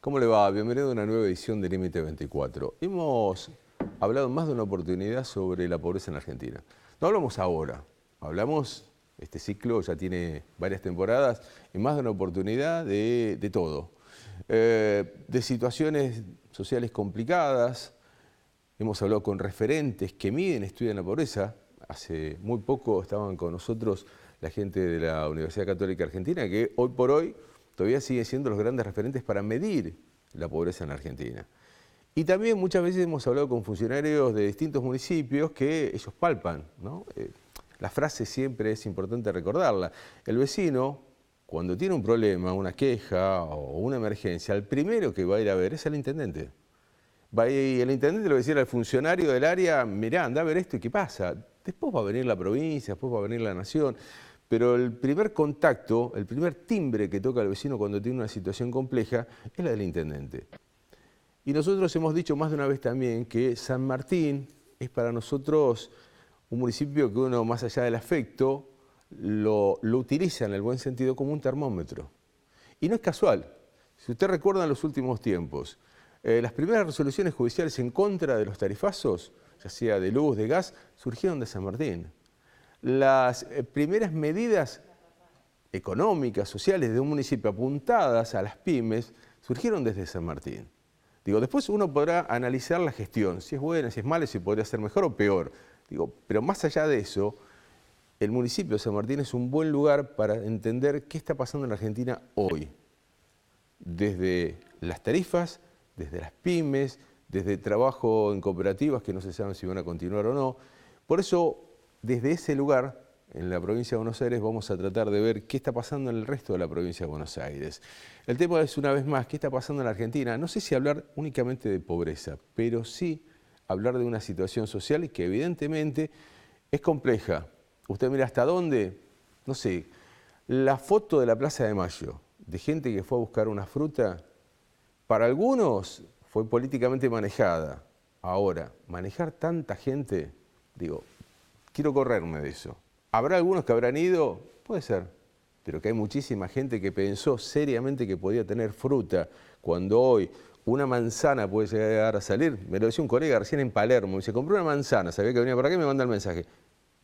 ¿Cómo le va? Bienvenido a una nueva edición de Límite 24. Hemos hablado en más de una oportunidad sobre la pobreza en la Argentina. No hablamos ahora, hablamos, este ciclo ya tiene varias temporadas, en más de una oportunidad de todo. De situaciones sociales complicadas, hemos hablado con referentes que miden, estudian la pobreza. Hace muy poco estaban con nosotros la gente de la Universidad Católica Argentina, que hoy por hoy todavía siguen siendo los grandes referentes para medir la pobreza en la Argentina. Y también muchas veces hemos hablado con funcionarios de distintos municipios que ellos palpan, ¿no? La frase siempre es importante recordarla. El vecino, cuando tiene un problema, una queja o una emergencia, el primero que va a ir a ver es al intendente. Y el intendente le va a decir al funcionario del área, mirá, anda a ver esto y qué pasa. Después va a venir la provincia, después va a venir la nación. Pero el primer contacto, el primer timbre que toca el vecino cuando tiene una situación compleja es la del intendente. Y nosotros hemos dicho más de una vez también que San Martín es para nosotros un municipio que uno, más allá del afecto, lo utiliza en el buen sentido como un termómetro. Y no es casual. Si usted recuerda en los últimos tiempos, las primeras resoluciones judiciales en contra de los tarifazos, ya sea de luz, de gas, surgieron de San Martín. Las primeras medidas económicas, sociales de un municipio apuntadas a las pymes, surgieron desde San Martín. Digo, después uno podrá analizar la gestión, si es buena, si es mala, si podría ser mejor o peor. Digo, pero más allá de eso, el municipio de San Martín es un buen lugar para entender qué está pasando en la Argentina hoy. Desde las tarifas, desde las pymes, desde trabajo en cooperativas que no se saben si van a continuar o no. Por eso, desde ese lugar, en la provincia de Buenos Aires, vamos a tratar de ver qué está pasando en el resto de la provincia de Buenos Aires. El tema es, una vez más, qué está pasando en la Argentina. No sé si hablar únicamente de pobreza, pero sí hablar de una situación social que evidentemente es compleja. Usted mira hasta dónde, no sé, la foto de la Plaza de Mayo, de gente que fue a buscar una fruta, para algunos fue políticamente manejada. Ahora, manejar tanta gente, digo, quiero correrme de eso. ¿Habrá algunos que habrán ido? Puede ser, pero que hay muchísima gente que pensó seriamente que podía tener fruta, cuando hoy una manzana puede llegar a salir. Me lo decía un colega recién en Palermo, me dice, compré una manzana, sabía que venía por acá y me manda el mensaje.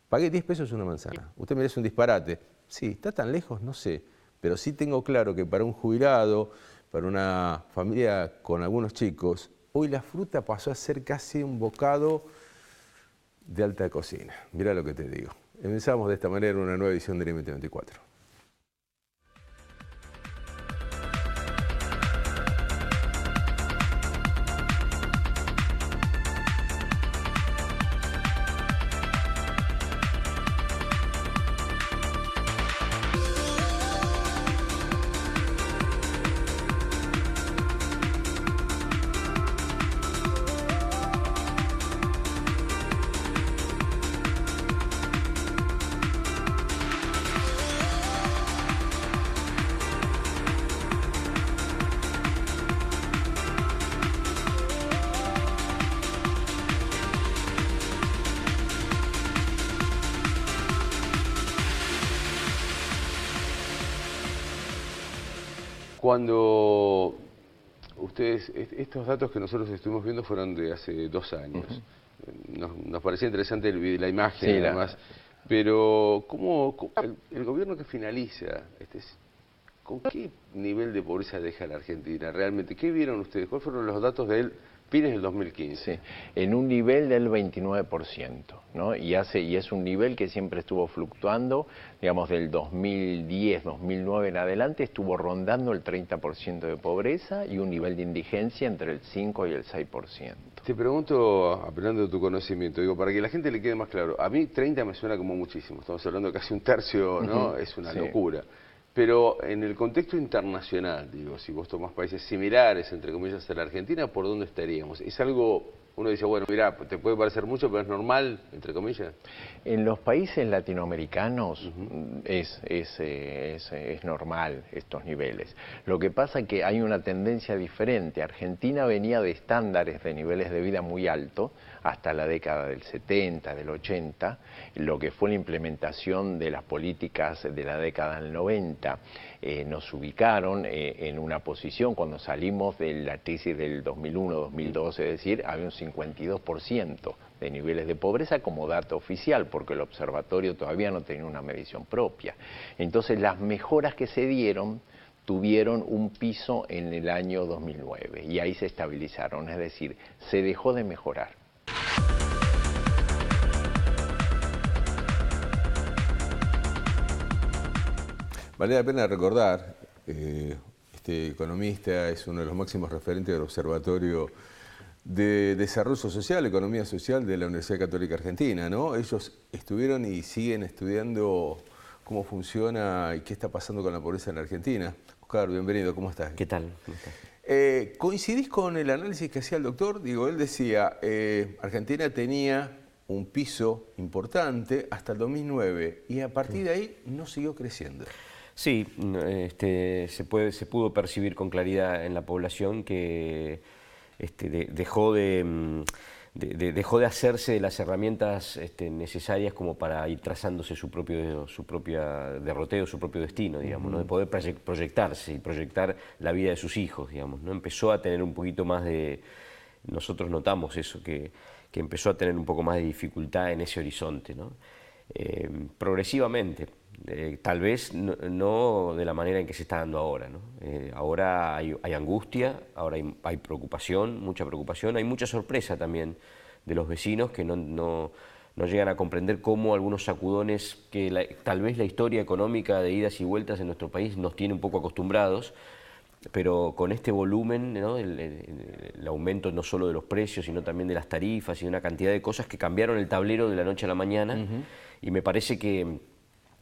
Pagué 10 pesos una manzana. Usted me dice un disparate. Sí, ¿está tan lejos? No sé, pero sí tengo claro que para un jubilado, para una familia con algunos chicos, hoy la fruta pasó a ser casi un bocado de alta cocina. Mirá lo que te digo. Empezamos de esta manera una nueva edición de Límite 24. Cuando ustedes, estos datos que nosotros estuvimos viendo fueron de hace 2 años. Nos parecía interesante la imagen, sí, además. Pero, ¿cómo el gobierno que finaliza, con qué nivel de pobreza deja la Argentina realmente? ¿Qué vieron ustedes? ¿Cuáles fueron los datos de él? Fines del 2015. Sí, en un nivel del 29%, ¿no? Y es un nivel que siempre estuvo fluctuando, digamos, del 2010, 2009 en adelante, estuvo rondando el 30% de pobreza y un nivel de indigencia entre el 5 y el 6%. Te pregunto, apelando de tu conocimiento, digo, para que la gente le quede más claro, a mí 30 me suena como muchísimo, estamos hablando de casi un tercio, ¿no? Es una locura. Pero en el contexto internacional, digo, si vos tomás países similares, entre comillas, a la Argentina, ¿por dónde estaríamos? ¿Es algo uno dice, bueno, mira, te puede parecer mucho, pero es normal, entre comillas. En los países latinoamericanos es normal estos niveles. Lo que pasa es que hay una tendencia diferente. Argentina venía de estándares de niveles de vida muy altos hasta la década del 70, del 80, lo que fue la implementación de las políticas de la década del 90. Nos ubicaron en una posición cuando salimos de la crisis del 2001-2012, es decir, había un 52% de niveles de pobreza como dato oficial, porque el observatorio todavía no tenía una medición propia. Entonces, las mejoras que se dieron tuvieron un piso en el año 2009 y ahí se estabilizaron, es decir, se dejó de mejorar. Vale la pena recordar, este economista es uno de los máximos referentes del Observatorio de Desarrollo Social, Economía Social de la Universidad Católica Argentina, ¿no? Ellos estuvieron y siguen estudiando cómo funciona y qué está pasando con la pobreza en la Argentina. Oscar, bienvenido, ¿cómo estás? ¿Qué tal? ¿Cómo estás? ¿Coincidís con el análisis que hacía el doctor? Digo, él decía, Argentina tenía un piso importante hasta el 2009 y a partir de ahí no siguió creciendo. Sí, se pudo percibir con claridad en la población que dejó de hacerse de las herramientas necesarias como para ir trazándose su propia derroteo, su propio destino, digamos, ¿no? De poder proyectarse y proyectar la vida de sus hijos, digamos, ¿no? Empezó a tener un poquito más de... Nosotros notamos eso, que empezó a tener un poco más de dificultad en ese horizonte, ¿no? Progresivamente. Tal vez no de la manera en que se está dando ahora, ¿no? Ahora hay angustia, ahora hay preocupación, mucha preocupación, hay mucha sorpresa también de los vecinos que no llegan a comprender cómo algunos sacudones que tal vez la historia económica de idas y vueltas en nuestro país nos tiene un poco acostumbrados, pero con este volumen, ¿no? El aumento no solo de los precios, sino también de las tarifas y una cantidad de cosas que cambiaron el tablero de la noche a la mañana, y me parece que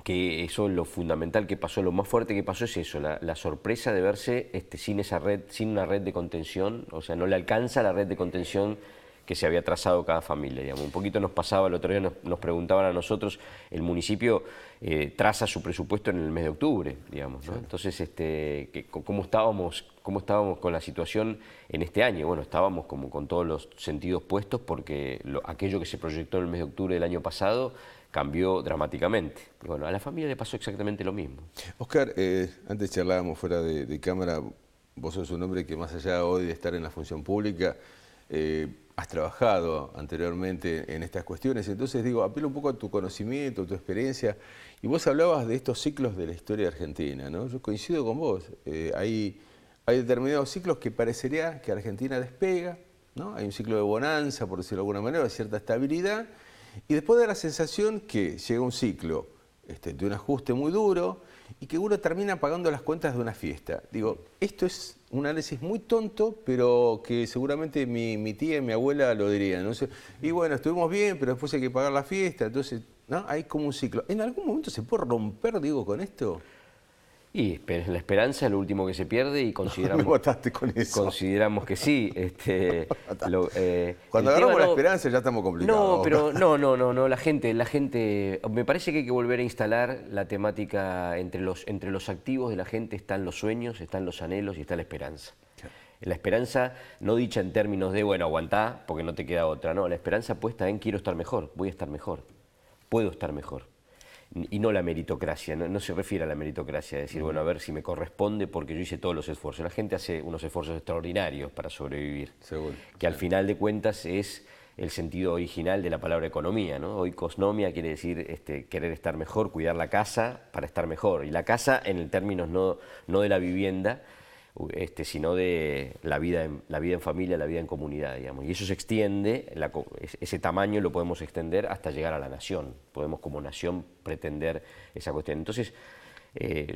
eso, lo fundamental que pasó, lo más fuerte que pasó es eso, la sorpresa de verse sin esa red, sin una red de contención, o sea, no le alcanza la red de contención que se había trazado cada familia, digamos. Un poquito nos pasaba, el otro día nos preguntaban a nosotros, el municipio traza su presupuesto en el mes de octubre, digamos, ¿no? Sí. Entonces, ¿cómo estábamos con la situación en este año? Bueno, estábamos como con todos los sentidos puestos porque aquello que se proyectó en el mes de octubre del año pasado cambió dramáticamente. Y bueno, a la familia le pasó exactamente lo mismo. Oscar, antes charlábamos fuera de cámara, vos sos un hombre que más allá hoy de estar en la función pública, has trabajado anteriormente en estas cuestiones, entonces digo, apelo un poco a tu conocimiento, a tu experiencia, y vos hablabas de estos ciclos de la historia argentina, ¿no? Yo coincido con vos, hay determinados ciclos que parecería que Argentina despega, ¿no? Hay un ciclo de bonanza, por decirlo de alguna manera, de cierta estabilidad, y después da la sensación que llega un ciclo de un ajuste muy duro y que uno termina pagando las cuentas de una fiesta. Digo, esto es un análisis muy tonto, pero que seguramente mi tía y mi abuela lo dirían, ¿no? Y bueno, estuvimos bien, pero después hay que pagar la fiesta, entonces, ¿no? Hay como un ciclo. ¿En algún momento se puede romper, digo, con esto? Y la esperanza es lo último que se pierde y consideramos, me mataste con eso. Consideramos que sí. Cuando agarramos la esperanza ya estamos complicados. No, pero no, la gente, me parece que hay que volver a instalar la temática entre los activos de la gente están los sueños, están los anhelos y está la esperanza. La esperanza no dicha en términos de, bueno, aguantá porque no te queda otra, no, la esperanza puesta en quiero estar mejor, voy a estar mejor, puedo estar mejor. Y no la meritocracia, no se refiere a la meritocracia, decir, bueno, a ver si me corresponde porque yo hice todos los esfuerzos. La gente hace unos esfuerzos extraordinarios para sobrevivir, seguro, que al final de cuentas es el sentido original de la palabra economía, ¿no? Oikosnomia quiere decir querer estar mejor, cuidar la casa para estar mejor. Y la casa en términos no de la vivienda, sino de la vida en familia, la vida en comunidad, digamos. Y eso se extiende, ese tamaño lo podemos extender hasta llegar a la nación. Podemos como nación pretender esa cuestión. Entonces,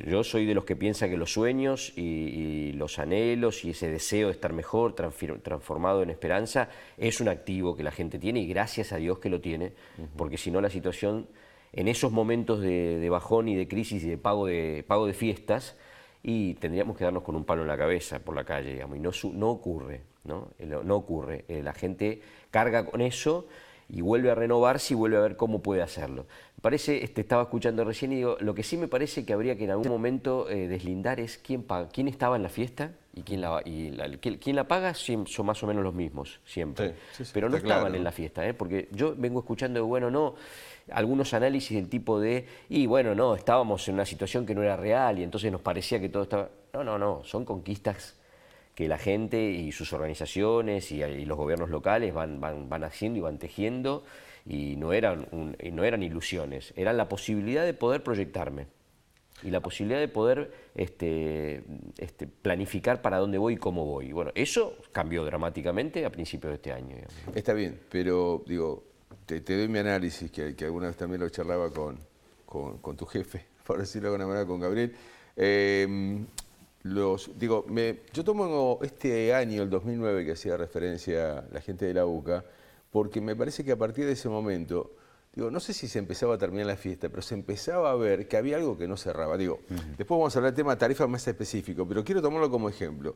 yo soy de los que piensa que los sueños y los anhelos y ese deseo de estar mejor, transformado en esperanza, es un activo que la gente tiene y gracias a Dios que lo tiene, porque si no la situación, en esos momentos de bajón y de crisis y de pago de fiestas, y tendríamos que darnos con un palo en la cabeza por la calle, digamos, y no ocurre. ¿no? No ocurre. La gente carga con eso y vuelve a renovarse y vuelve a ver cómo puede hacerlo. Me parece, estaba escuchando recién y digo, lo que sí me parece que habría que en algún momento deslindar es quién paga, quién estaba en la fiesta y quién la paga, son más o menos los mismos, siempre. Sí, pero no está claro, estaban en la fiesta, porque yo vengo escuchando, bueno, no, algunos análisis del tipo de, y bueno, no, estábamos en una situación que no era real y entonces nos parecía que todo estaba... No, son conquistas que la gente y sus organizaciones y los gobiernos locales van haciendo y van tejiendo, y no eran ilusiones, eran la posibilidad de poder proyectarme y la posibilidad de poder planificar para dónde voy y cómo voy. Y bueno, eso cambió dramáticamente a principios de este año, digamos. Está bien, pero digo, te doy mi análisis, que alguna vez también lo charlaba con tu jefe, por decirlo de alguna manera, con Gabriel. Yo tomo este año, el 2009, que hacía referencia la gente de la UCA, porque me parece que a partir de ese momento, no sé si se empezaba a terminar la fiesta, pero se empezaba a ver que había algo que no cerraba. Después vamos a hablar del tema de tarifas más específico, pero quiero tomarlo como ejemplo.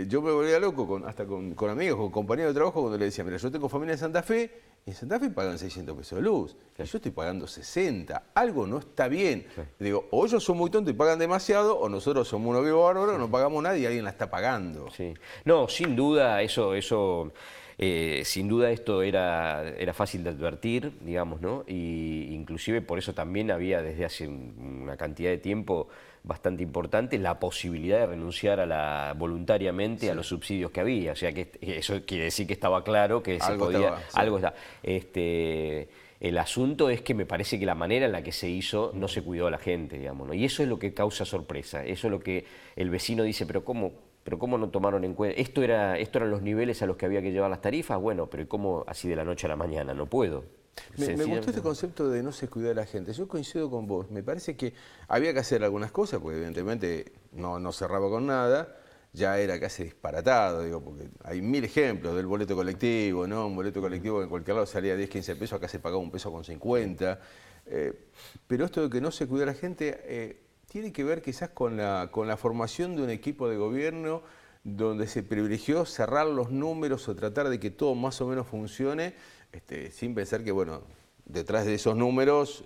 Yo me volvía loco hasta con amigos, con compañeros de trabajo, cuando le decía, mira, yo tengo familia en Santa Fe, y en Santa Fe pagan 600 pesos de luz, y yo estoy pagando 60, algo no está bien. Sí. O ellos son muy tontos y pagan demasiado, o nosotros somos unos vivos bárbaros, no pagamos nada y alguien la está pagando. Sí. No, sin duda, sin duda esto era fácil de advertir, digamos, ¿no? Y inclusive por eso también había desde hace una cantidad de tiempo bastante importante la posibilidad de renunciar voluntariamente a los subsidios que había. O sea que eso quiere decir que estaba claro que se podía. Algo está. El asunto es que me parece que la manera en la que se hizo no se cuidó a la gente, digamos, ¿no? Y eso es lo que causa sorpresa. Eso es lo que el vecino dice, pero ¿cómo no tomaron en cuenta? Esto eran los niveles a los que había que llevar las tarifas, bueno, pero ¿cómo así de la noche a la mañana? No puedo. Me gustó este concepto de no se cuida a la gente. Yo coincido con vos. Me parece que había que hacer algunas cosas, porque evidentemente no cerraba con nada, ya era casi disparatado, porque hay 1000 ejemplos del boleto colectivo, ¿no? Un boleto colectivo que en cualquier lado salía 10, 15 pesos, acá se pagaba 1,50 pesos. Pero esto de que no se cuida a la gente tiene que ver quizás con la formación de un equipo de gobierno donde se privilegió cerrar los números o tratar de que todo más o menos funcione, sin pensar que, bueno, detrás de esos números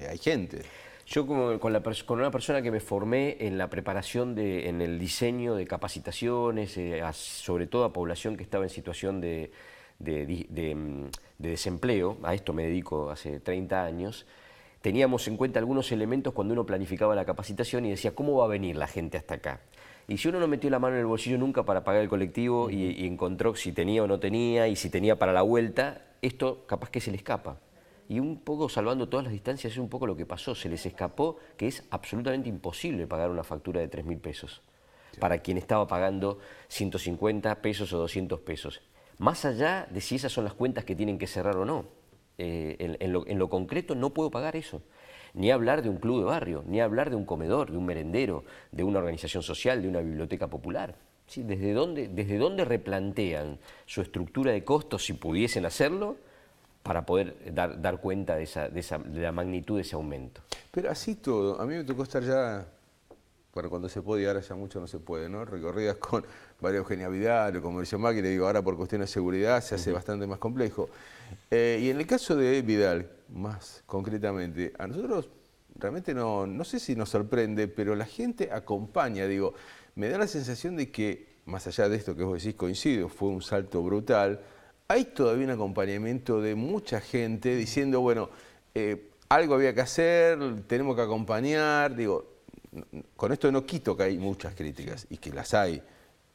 hay gente. Yo con una persona que me formé en la preparación, en el diseño de capacitaciones, sobre todo a población que estaba en situación de desempleo, a esto me dedico hace 30 años, teníamos en cuenta algunos elementos cuando uno planificaba la capacitación y decía, ¿cómo va a venir la gente hasta acá? Y si uno no metió la mano en el bolsillo nunca para pagar el colectivo y encontró si tenía o no tenía, y si tenía para la vuelta, esto capaz que se le escapa. Y un poco salvando todas las distancias es un poco lo que pasó, se les escapó que es absolutamente imposible pagar una factura de 3.000 pesos para quien estaba pagando 150 pesos o 200 pesos. Más allá de si esas son las cuentas que tienen que cerrar o no, en lo concreto no puedo pagar eso. Ni hablar de un club de barrio, ni hablar de un comedor, de un merendero, de una organización social, de una biblioteca popular. ¿Sí? ¿Desde dónde replantean su estructura de costos, si pudiesen hacerlo, para poder dar cuenta de la magnitud de ese aumento? Pero así todo, a mí me tocó estar ya, bueno, cuando se podía, ahora ya mucho no se puede, ¿no? Recorridas con María Eugenia Vidal o con Mauricio Macri, le digo, ahora por cuestiones de seguridad se hace bastante más complejo. Y en el caso de Vidal, más concretamente, a nosotros realmente no sé si nos sorprende, pero la gente acompaña, me da la sensación de que, más allá de esto que vos decís, coincido, fue un salto brutal, hay todavía un acompañamiento de mucha gente diciendo, bueno, algo había que hacer, tenemos que acompañar, con esto no quito que hay muchas críticas, y que las hay,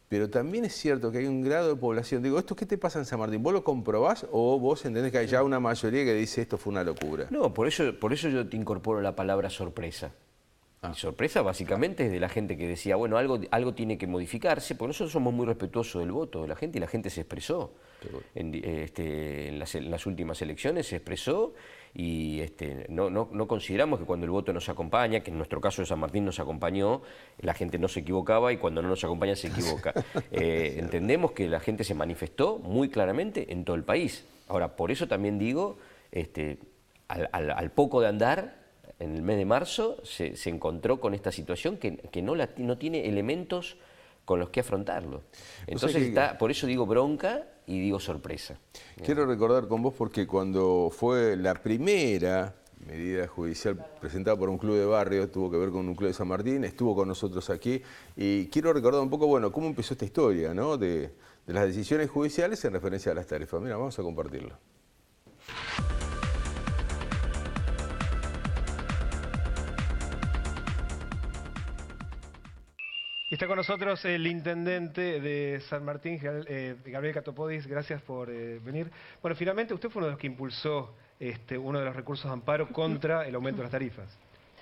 pero también es cierto que hay un grado de población. ¿Esto qué te pasa en San Martín? ¿Vos lo comprobás o vos entendés que hay ya una mayoría que dice esto fue una locura? No, por eso yo te incorporo la palabra sorpresa. Y sorpresa básicamente es de la gente que decía, bueno, algo tiene que modificarse, porque nosotros somos muy respetuosos del voto de la gente y la gente se expresó. En las últimas elecciones se expresó y no consideramos que cuando el voto nos acompaña, que en nuestro caso de San Martín nos acompañó, la gente no se equivocaba y cuando no nos acompaña se equivoca. Entendemos que la gente se manifestó muy claramente en todo el país. Ahora, por eso también digo, al poco de andar, en el mes de marzo se encontró con esta situación que no tiene elementos afrontarlo. Entonces por eso digo bronca y digo sorpresa. Quiero recordar con vos porque cuando fue la primera medida judicial presentada por un club de barrio, tuvo que ver con un club de San Martín, estuvo con nosotros aquí y quiero recordar un poco, bueno, cómo empezó esta historia, ¿no? de las decisiones judiciales en referencia a las tarifas. Mira, vamos a compartirlo. Está con nosotros el intendente de San Martín, Gabriel Catopodis. Gracias por venir. Bueno, finalmente usted fue uno de los que impulsó uno de los recursos de amparo contra el aumento de las tarifas.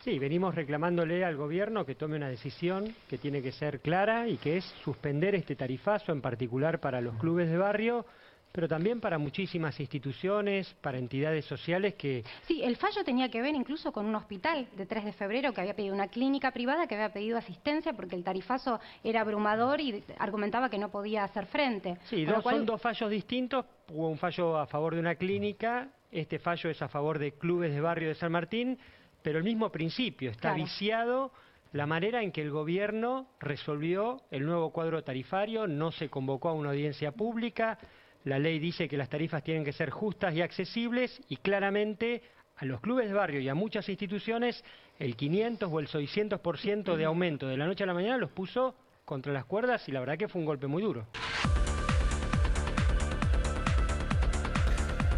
Sí, venimos reclamándole al gobierno que tome una decisión que tiene que ser clara y que es suspender este tarifazo, en particular para los clubes de barrio, pero también para muchísimas instituciones, para entidades sociales que... Sí, el fallo tenía que ver incluso con un hospital de 3 de febrero que había pedido, una clínica privada que había pedido asistencia porque el tarifazo era abrumador y argumentaba que no podía hacer frente. Sí, son dos fallos distintos. Hubo un fallo a favor de una clínica, este fallo es a favor de clubes de barrio de San Martín, pero el mismo principio, está viciado la manera en que el gobierno resolvió el nuevo cuadro tarifario, no se convocó a una audiencia pública. La ley dice que las tarifas tienen que ser justas y accesibles y claramente a los clubes de barrio y a muchas instituciones el 500 o el 600% de aumento de la noche a la mañana los puso contra las cuerdas y la verdad que fue un golpe muy duro.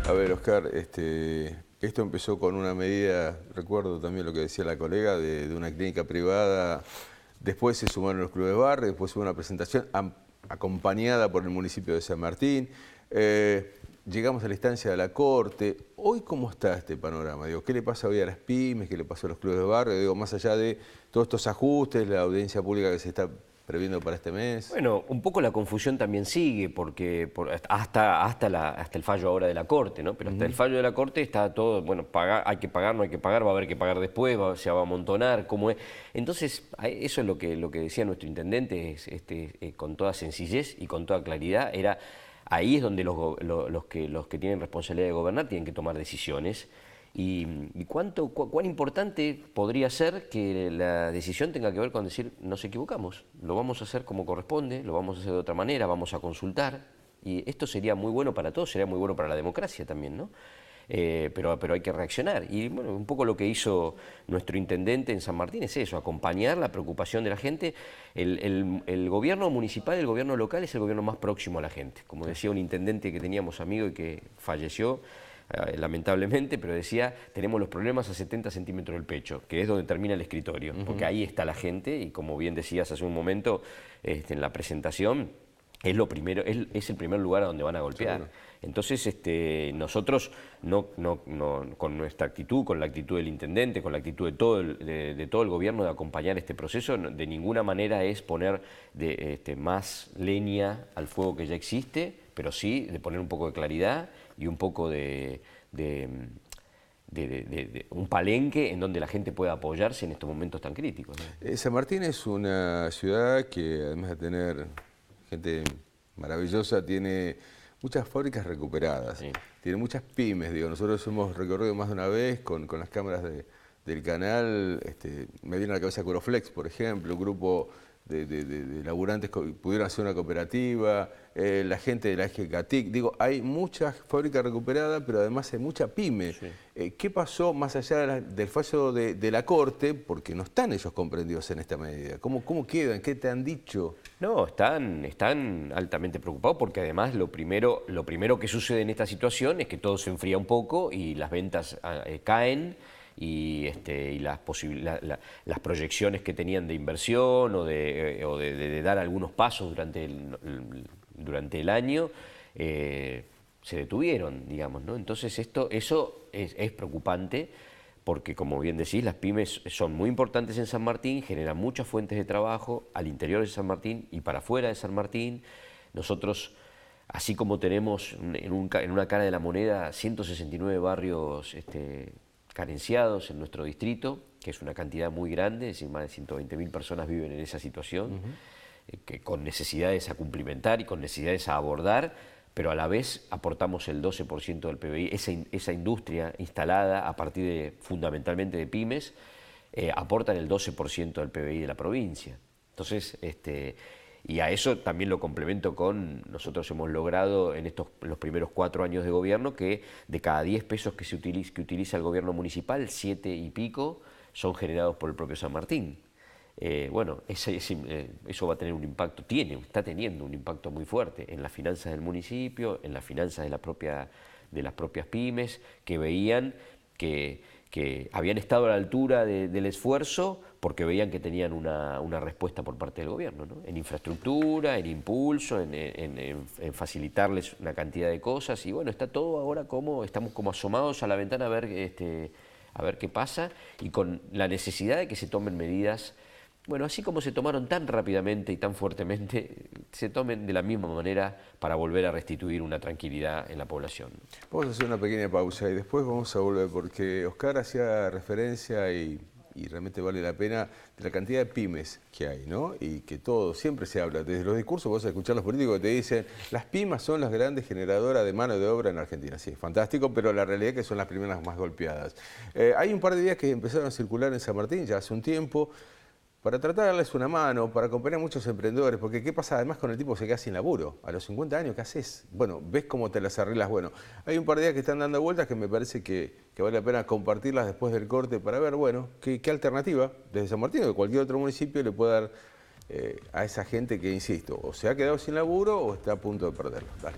A ver, Oscar, esto empezó con una medida, recuerdo también lo que decía la colega, de una clínica privada, después se sumaron los clubes de barrio, después hubo una presentación acompañada por el municipio de San Martín. Llegamos a la instancia de la Corte. Hoy, ¿cómo está este panorama? Digo, ¿qué le pasa hoy a las pymes? ¿Qué le pasó a los clubes de barrio? Digo, más allá de todos estos ajustes, la audiencia pública que se está previendo para este mes. Bueno, un poco la confusión también sigue, porque hasta el fallo ahora de la Corte, ¿no? Pero hasta el fallo de la Corte está todo, bueno, hay que pagar, no hay que pagar, va a haber que pagar después, se va a amontonar, ¿cómo es? Entonces, eso es lo que decía nuestro intendente, con toda sencillez y con toda claridad, ahí es donde los que tienen responsabilidad de gobernar tienen que tomar decisiones. Y cuán importante podría ser que la decisión tenga que ver con decir, nos equivocamos, lo vamos a hacer como corresponde, lo vamos a hacer de otra manera, vamos a consultar, y esto sería muy bueno para todos, sería muy bueno para la democracia también, ¿no? Pero hay que reaccionar, y bueno, un poco lo que hizo nuestro intendente en San Martín es eso, acompañar la preocupación de la gente. El gobierno municipal, el gobierno local es el gobierno más próximo a la gente, como decía un intendente que teníamos amigo y que falleció, lamentablemente, pero decía, tenemos los problemas a 70 centímetros del pecho, que es donde termina el escritorio, porque ahí está la gente y como bien decías hace un momento en la presentación, es el primer lugar a donde van a golpear. Seguro. Entonces nosotros con nuestra actitud, con la actitud del intendente, con la actitud de todo el gobierno de acompañar este proceso, de ninguna manera es poner más leña al fuego que ya existe, pero sí de poner un poco de claridad y un poco de un palenque en donde la gente pueda apoyarse en estos momentos tan críticos, ¿no? San Martín es una ciudad que además de tener gente maravillosa, tiene muchas fábricas recuperadas, sí. Tiene muchas pymes, digo, nosotros hemos recorrido más de una vez con las cámaras del canal, me viene a la cabeza Coroflex, por ejemplo, un grupo de laburantes que pudieron hacer una cooperativa, la gente de la EGCATIC, digo, hay muchas fábricas recuperadas, pero además hay mucha pyme. Sí. ¿Qué pasó más allá del fallo de la Corte? Porque no están ellos comprendidos en esta medida. ¿Cómo quedan? ¿Qué te han dicho? No, están altamente preocupados porque además lo primero que sucede en esta situación es que todo se enfría un poco y las ventas caen. Y las proyecciones que tenían de inversión o de dar algunos pasos durante el año se detuvieron, digamos, ¿no? Entonces eso es preocupante porque, como bien decís, las pymes son muy importantes en San Martín, generan muchas fuentes de trabajo al interior de San Martín y para afuera de San Martín. Nosotros, así como tenemos en una cara de la moneda 169 barrios carenciados en nuestro distrito, que es una cantidad muy grande, es decir, más de 120.000 personas viven en esa situación, que con necesidades a cumplimentar y con necesidades a abordar, pero a la vez aportamos el 12% del PBI. Esa industria instalada a partir fundamentalmente de pymes, aportan el 12% del PBI de la provincia. Entonces, Y a eso también lo complemento con, nosotros hemos logrado en los primeros 4 años de gobierno que de cada 10 pesos que utiliza el gobierno municipal, 7 y pico son generados por el propio San Martín. Bueno, eso va a tener un impacto, está teniendo un impacto muy fuerte en las finanzas del municipio, en las finanzas de las propias pymes, que veían que habían estado a la altura del esfuerzo porque veían que tenían una respuesta por parte del gobierno, ¿no? En infraestructura, en impulso, en facilitarles una cantidad de cosas. Y bueno, está todo ahora estamos como asomados a la ventana a ver qué pasa, y con la necesidad de que se tomen medidas. Bueno, así como se tomaron tan rápidamente y tan fuertemente, se tomen de la misma manera para volver a restituir una tranquilidad en la población. Vamos a hacer una pequeña pausa y después vamos a volver, porque Oscar hacía referencia y realmente vale la pena de la cantidad de pymes que hay, ¿no? Y que todo, siempre se habla, desde los discursos vos vas a escuchar a los políticos que te dicen las pymes son las grandes generadoras de mano de obra en Argentina. Sí, fantástico, pero la realidad es que son las primeras más golpeadas. Hay un par de días que empezaron a circular en San Martín, ya hace un tiempo, para tratar de darles una mano, para acompañar a muchos emprendedores, porque ¿qué pasa además con el tipo que se queda sin laburo? A los 50 años, ¿qué haces? Bueno, ves cómo te las arreglas. Bueno, hay un par de días que están dando vueltas que me parece que vale la pena compartirlas después del corte para ver, bueno, qué alternativa desde San Martín o de cualquier otro municipio le puede dar a esa gente que, insisto, o se ha quedado sin laburo o está a punto de perderlo. Dale.